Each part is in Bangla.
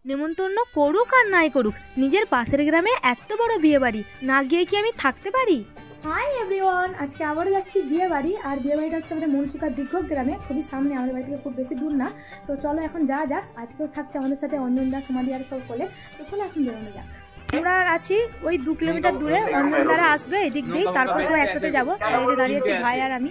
নেমন্তন্ন করুক আর নাই করুক, নিজের পাশের গ্রামে এত বড় বিয়ে বাড়ি, না গিয়ে কি আমি থাকতে পারি? হাই এভরিওয়ান, আজকে আবারও যাচ্ছি বিয়ে বাড়ি। আর বিয়ে বাড়িটা হচ্ছে আমাদের মনসুকার দীর্ঘ গ্রামে, খুবই সামনে, আমাদের বাড়ি থেকে খুব বেশি দূর না। তো চলো এখন যাওয়া যাক। আজকেও থাকছে আমাদের সাথে অঞ্জনদা, সমাধি আর সব বলে। তো চলো এখন বেরোনো যাক। আমরা আছি ওই 2 কিলোমিটার দূরে, অঞ্জনদারা আসবে এদিক দিয়ে, তারপর সবাই একসাথে যাবো। এই যে দাঁড়িয়েছি ভাই আর আমি।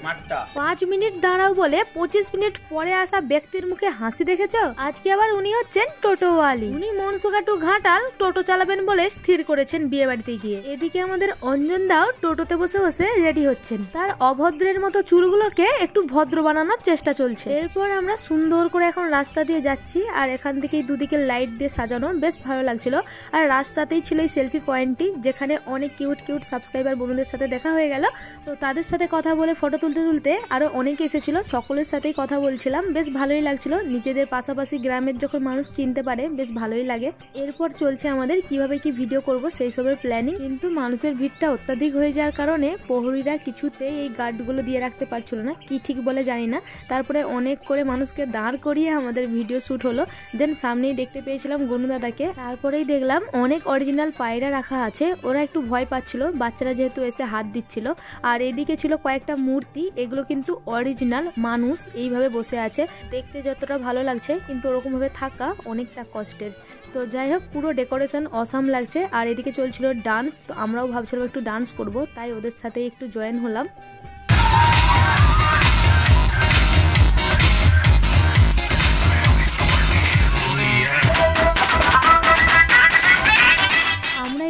5 মিনিট দাঁড়াও বলে 25 মিনিট পরে আসা ব্যক্তির মুখে হাসি দেখেছো? আজকে আবার উনি হচ্ছেন টোটোওয়ালি। উনি মনসুকা টু ঘাটাল টোটো চালাবেন বলে স্থির করেছেন বিয়ে বাড়িতে গিয়ে। এদিকে আমাদের অঞ্জনদাও টোটোতে বসে বসে রেডি হচ্ছেন। তার অভদ্রের মতো চুলগুলোকে একটু ভদ্র বানানোর চেষ্টা চলছে। এরপর আমরা সুন্দর করে এখন রাস্তা দিয়ে যাচ্ছি, আর এখান থেকেই দুদিকে লাইট দিয়ে সাজানো, বেশ ভালো লাগছিল। আর রাস্তাতেই ছিল এই সেলফি পয়েন্টটি, যেখানে অনেক কিউট কিউট সাবস্ক্রাইবার বন্ধুদের সাথে দেখা হয়ে গেল। তো তাদের সাথে কথা বলে ফটো তুলতে তুলতে আরো অনেকে এসেছিল, সকলের সাথেই কথা বলছিলাম, বেশ ভালোই লাগছিল। নিজেদের পাশাপাশি গ্রামের যখন মানুষ চিনতে পারে বেশ ভালোই লাগে। এরপর চলছে আমাদের কিভাবে কি ভিডিও করব সেই সবের প্ল্যানিং, কিন্তু মানুষের ভিড়টা অত্যাধিক হয়ে যাওয়ার কারণে প্রহরীরা কিছুতেই এই গার্ডগুলো দিয়ে রাখতে পারছিল না, কি ঠিক বলে জানি না। তারপরে অনেক করে মানুষকে দাঁড় করিয়ে আমাদের ভিডিও শুট হলো। দেন সামনেই দেখতে পেয়েছিলাম গনুদাদাকে। তারপরেই দেখলাম অনেক অরিজিনাল পায়রা রাখা আছে, ওরা একটু ভয় পাচ্ছিল, বাচ্চারা যেহেতু এসে হাত দিচ্ছিল। আর এদিকে ছিল কয়েকটা মূর্তি, এগুলো কিন্তু অরিজিনাল মানুষ এইভাবে বসে আছে। দেখতে যতটা ভালো লাগছে, কিন্তু ওরকম ভাবে থাকা অনেকটা কষ্টের। তো যাই হোক, পুরো ডেকোরেশন অসাম লাগছে। আর এদিকে চলছিল ডান্স, তো আমরাও ভাবছিলাম একটু ডান্স করব, তাই ওদের সাথে একটু জয়েন হলাম।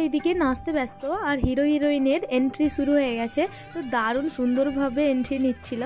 এদিকে নাচতে ব্যস্ত, আর হিরো হিরোইনের এন্ট্রি শুরু হয়ে গেছে। তো দারুণ সুন্দরভাবে এন্ট্রি নিচ্ছিল।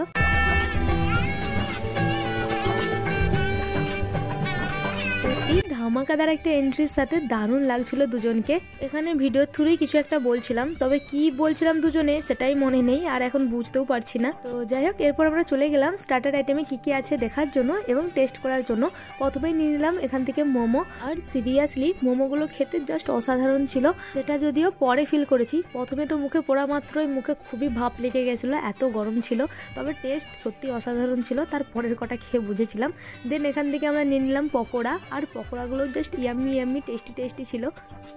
ধামাকাদার একটা এন্ট্রির সাথে দারুণ লাগছিল দুজনকে। এখানে ভিডিওর থ্রুই কিছু একটা বলছিলাম, তবে কি বলছিলাম দুজনে সেটাই মনে নেই, আর এখন বুঝতেও পারছি না। তো যাই হোক, এরপর আমরা চলে গেলাম স্টার্টার আইটেমে কি কি আছে দেখার জন্য এবং টেস্ট করার জন্য। প্রথমেই নিয়ে নিলাম এখান থেকে মোমো। আর সিরিয়াসলি মোমোগুলো খেতে জাস্ট অসাধারণ ছিল, সেটা যদিও পরে ফিল করেছি। প্রথমে তো মুখে পড়া মাত্রই মুখে খুবই ভাপ লেগে গেছিলো, এত গরম ছিল। তবে টেস্ট সত্যি অসাধারণ ছিল, তার পরের কটা খেয়ে বুঝেছিলাম। দেন এখান থেকে আমরা নিয়ে নিলাম পকোড়া, আর পকোড়াগুলো জাস্ট ইয়াম্মি ইয়াম্মি টেস্টি ছিল।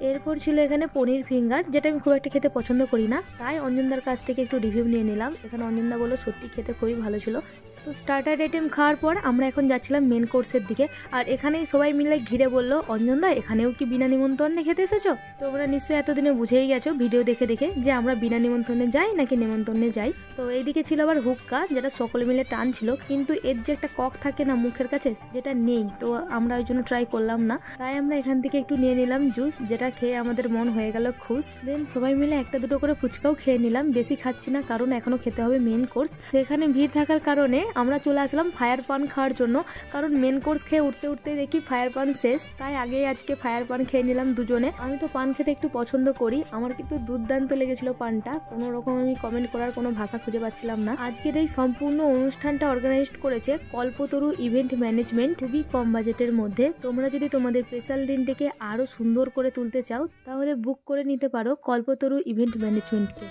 এরপর ছিল এখানে পনির ফিঙ্গার, যেটা আমি খুব একটা খেতে পছন্দ করি না, তাই অঞ্জনদার কাছ থেকে একটু রিভিউ নিয়ে নিলাম। এখানে অঞ্জনদা বলল সত্যি খেতে খুবই ভালো ছিল। তো স্টার্টার আইটেম খাওয়ার পর আমরা এখন যাচ্ছিলাম মেন কোর্সের দিকে। আর এখানেই সবাই মিলে ঘিরে বলল, অঞ্জনদা এখানেও কি বিনা নিমন্ত্রণে খেতে এসেছো? তোমরা নিশ্চয়ই এতদিনে বুঝেই গেছো ভিডিও দেখে দেখে যে আমরা বিনা নিমন্ত্রণে যাই নাকি নিমন্ত্রণে যাই। তো এইদিকে ছিল আবার হুক্কা, যেটা সকলে মিলে টানছিল, কিন্তু এর যে একটা কক থাকে না মুখের কাছে, যেটা নেই। তো আমরা ওই জন্য ট্রাই করলাম না, তাই আমরা এখান থেকে একটু নিয়ে নিলাম জুস, যেটা খেয়ে আমাদের মন হয়ে গেল খুশ। দেন সবাই মিলে একটা দুটো করে ফুচকাও খেয়ে নিলাম, বেশি খাচ্ছি না কারণ এখনো খেতে হবে মেন কোর্স। সেখানে ভিড় থাকার কারণে আমরা চলে আসলাম ফায়ার পান খাওয়ার জন্য, কারণ মেন কোর্স খেয়ে উঠতে উঠতে দেখি ফায়ার পান শেষ, তাই আগেই আজকে ফায়ার পান খেয়ে নিলাম দুজনে। আমি তো পান খেতে একটু পছন্দ করি, আমার কিন্তু দুর্দান্ত লেগেছিল পানটা, কোনো রকম আমি কমেন্ট করার কোনো ভাষা খুঁজে পাচ্ছিলাম না। আজকের এই সম্পূর্ণ অনুষ্ঠানটা অর্গানাইজ করেছে কল্পতরু ইভেন্ট ম্যানেজমেন্ট, খুবই কম বাজেটের মধ্যে। তোমরা যদি তোমাদের স্পেশাল দিনটাকে আরো সুন্দর করে তুলতে চাও, তাহলে বুক করে নিতে পারো কল্পতরু ইভেন্ট ম্যানেজমেন্টকে।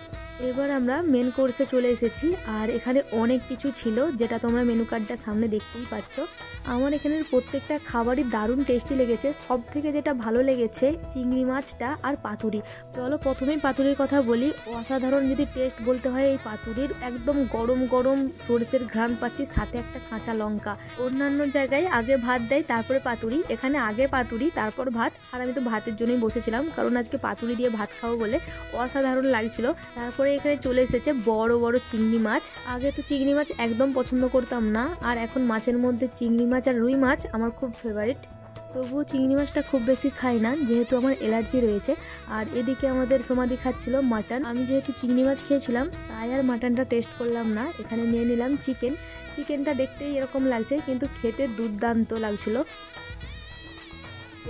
এবার আমরা মেন কোর্সে চলে এসেছি, আর এখানে অনেক কিছু ছিল, যেটা তোমরা মেনু কার্ডটা সামনে দেখতেই পাচ্ছ। আমার এখানের প্রত্যেকটা খাবারই দারুণ টেস্টি লেগেছে। সব থেকে যেটা ভালো লেগেছে চিংড়ি মাছটা আর পাতুরি। চলো প্রথমেই পাতুরির কথা বলি। অসাধারণ যদি টেস্ট বলতে হয় এই পাতুরির, একদম গরম গরম সরষের ঘ্রাণ পাচ্ছি, সাথে একটা কাঁচা লঙ্কা। অন্যান্য জায়গায় আগে ভাত দেয় তারপরে পাতুরি, এখানে আগে পাতুরি তারপর ভাত। আর আমি তো ভাতের জন্যই বসেছিলাম, কারণ আজকে পাতুরি দিয়ে ভাত খাবো বলে। অসাধারণ লাগছিল। তারপরে এখানে চলে এসেছে বড় বড় চিংড়ি মাছ। আগে তো চিংড়ি মাছ একদম পছন্দ করতাম না, আর এখন মাছের মধ্যে চিংড়ি মাছ আর রুই মাছ আমার খুব ফেভারিট। তবুও চিংড়ি মাছটা খুব বেশি খাই না, যেহেতু আমার অ্যালার্জি রয়েছে। আর এদিকে আমাদের সমাধি খাচ্ছিল মাটন। আমি যেহেতু চিংড়ি মাছ খেয়েছিলাম, তাই আর মাটনটা টেস্ট করলাম না। এখানে নিয়ে নিলাম চিকেন। চিকেনটা দেখতেই এরকম লাগছে, কিন্তু খেতে দুর্দান্ত লাগছিল।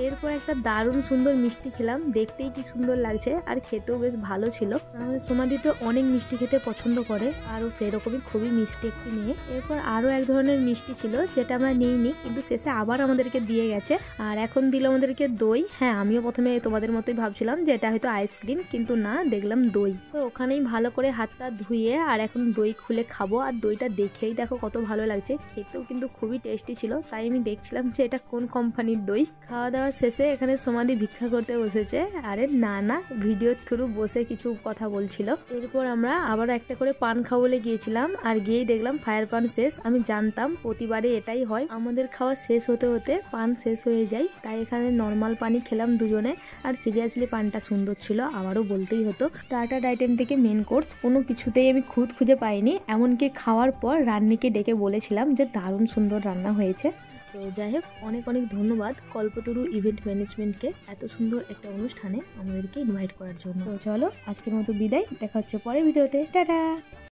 এরপর একটা দারুণ সুন্দর মিষ্টি খেলাম, দেখতেই কি সুন্দর লাগছে, আর খেতেও বেশ ভালো ছিল। আমাদের সমাধি তো অনেক মিষ্টি খেতে পছন্দ করে, আরও সেরকমই খুবই মিষ্টি একটি মেয়ে। এরপর আরও এক ধরনের মিষ্টি ছিল, যেটা আমরা নিইনি, কিন্তু শেষে আবার আমাদেরকে দিয়ে গেছে। আর এখন দিল আমাদেরকে দই। হ্যাঁ, আমিও প্রথমে তোমাদের মতোই ভাবছিলাম যে এটা হয়তো আইসক্রিম, কিন্তু না, দেখলাম দই। তো ওখানেই ভালো করে হাতটা ধুয়ে আর এখন দই খুলে খাবো। আর দইটা দেখেই দেখো কত ভালো লাগছে, খেতেও কিন্তু খুবই টেস্টি ছিল। তাই আমি দেখছিলাম যে এটা কোন কোম্পানির দই। খাওয়া দাওয়া খাওয়া শেষে এখানে সমাধি ভিক্ষা করতে বসেছে। আরে না না, ভিডিওর থ্রু বসে কিছু কথা বলছিল। এরপর আমরা আবার একটা করে পান খাওয়া বলে গিয়েছিলাম, আর গিয়েই দেখলাম ফায়ার পান শেষ। আমি জানতাম প্রতিবারে এটাই হয়, আমাদের খাওয়া শেষ হতে হতে পান শেষ হয়ে যায়, তাই এখানে নর্মাল পানি খেলাম দুজনে। আর সিরিয়াসলি পানটা সুন্দর ছিল, আবারও বলতেই হতো। স্টার্টার আইটেম থেকে মেন কোর্স কোনো কিছুতেই আমি খুঁজে পাইনি, এমনকি খাওয়ার পর রান্নিকে ডেকে বলেছিলাম যে দারুণ সুন্দর রান্না হয়েছে। তো যাই হোক, অনেক অনেক ধন্যবাদ কল্পতরু ইভেন্ট ম্যানেজমেন্টকে এত সুন্দর একটা অনুষ্ঠানে আমাদেরকে ইনভাইট করার জন্য। তো চলো আজকের মতো বিদায়, দেখা হচ্ছে পরের ভিডিওতে, টাটা।